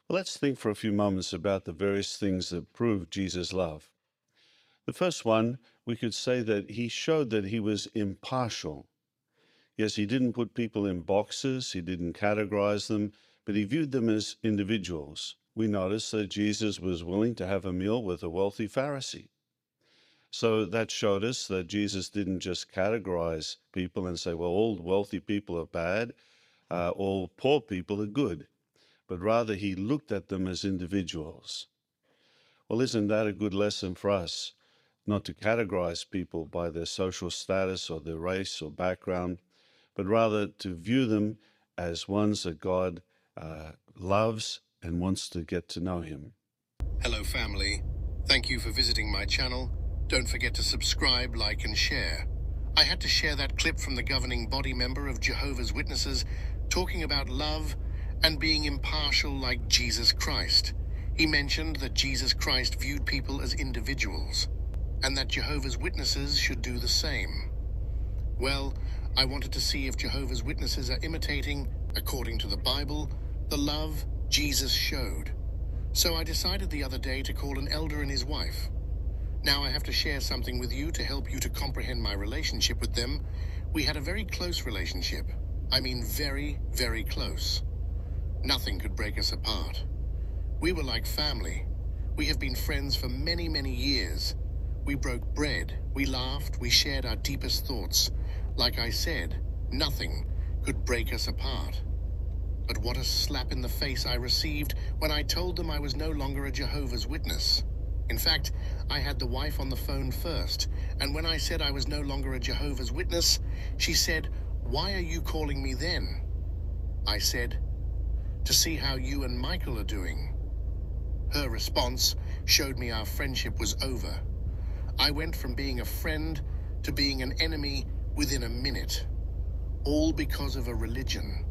Well, let's think for a few moments about the various things that prove Jesus' love. The first one, we could say that he showed that he was impartial. Yes, he didn't put people in boxes, he didn't categorize them, but he viewed them as individuals. We notice that Jesus was willing to have a meal with a wealthy Pharisee. So that showed us that Jesus didn't just categorize people and say, well, all wealthy people are bad, all poor people are good, but rather he looked at them as individuals. Well, isn't that a good lesson for us? Not to categorize people by their social status or their race or background, but rather to view them as ones that God loves and wants to get to know him. Hello, family. Thank you for visiting my channel. Don't forget to subscribe, like, and share. I had to share that clip from the governing body member of Jehovah's Witnesses talking about love and being impartial like Jesus Christ. He mentioned that Jesus Christ viewed people as individuals and that Jehovah's Witnesses should do the same. Well, I wanted to see if Jehovah's Witnesses are imitating, according to the Bible, the love Jesus showed. So I decided the other day to call an elder and his wife. Now I have to share something with you to help you to comprehend my relationship with them. We had a very close relationship. I mean very, very close. Nothing could break us apart. We were like family. We have been friends for many, many years. We broke bread, we laughed, we shared our deepest thoughts. Like I said, nothing could break us apart. But what a slap in the face I received when I told them I was no longer a Jehovah's Witness. In fact, I had the wife on the phone first, and when I said I was no longer a Jehovah's Witness, she said, "Why are you calling me then?" I said, "To see how you and Michael are doing." Her response showed me our friendship was over. I went from being a friend to being an enemy within a minute, all because of a religion.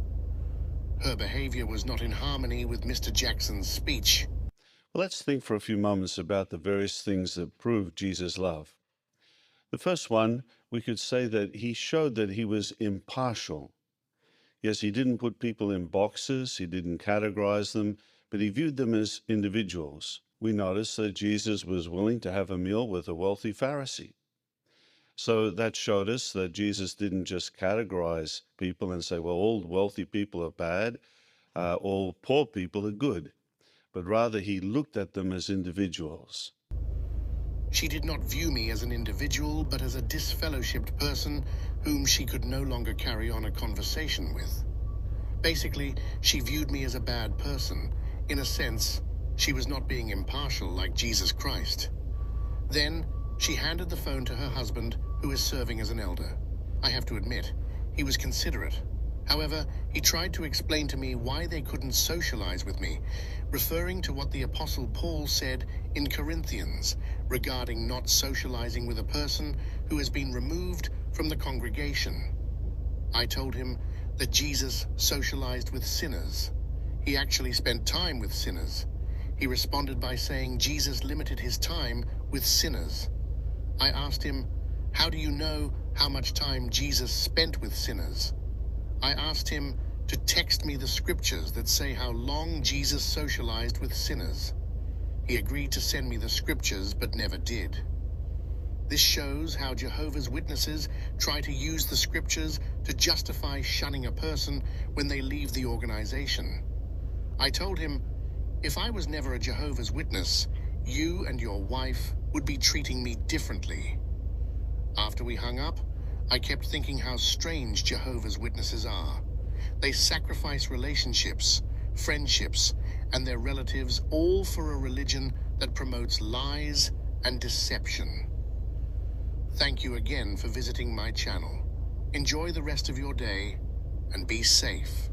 Her behavior was not in harmony with Mr. Jackson's speech. Well, let's think for a few moments about the various things that prove Jesus' love. The first one, we could say that he showed that he was impartial. Yes, he didn't put people in boxes, he didn't categorize them, but he viewed them as individuals. We notice that Jesus was willing to have a meal with a wealthy Pharisee. So that showed us that Jesus didn't just categorize people and say, well, all wealthy people are bad, all poor people are good, but rather he looked at them as individuals. She did not view me as an individual, but as a disfellowshipped person whom she could no longer carry on a conversation with. Basically, she viewed me as a bad person. In a sense, she was not being impartial like Jesus Christ. Then, she handed the phone to her husband, who is serving as an elder. I have to admit, he was considerate. However, he tried to explain to me why they couldn't socialize with me, referring to what the Apostle Paul said in Corinthians regarding not socializing with a person who has been removed from the congregation. I told him that Jesus socialized with sinners. He actually spent time with sinners. He responded by saying Jesus limited his time with sinners. I asked him, "How do you know how much time Jesus spent with sinners?" I asked him to text me the scriptures that say how long Jesus socialized with sinners. He agreed to send me the scriptures, but never did. This shows how Jehovah's Witnesses try to use the scriptures to justify shunning a person when they leave the organization. I told him, if I was never a Jehovah's Witness, you and your wife would be treating me differently. After we hung up, I kept thinking how strange Jehovah's Witnesses are. They sacrifice relationships, friendships, and their relatives all for a religion that promotes lies and deception. Thank you again for visiting my channel. Enjoy the rest of your day and be safe.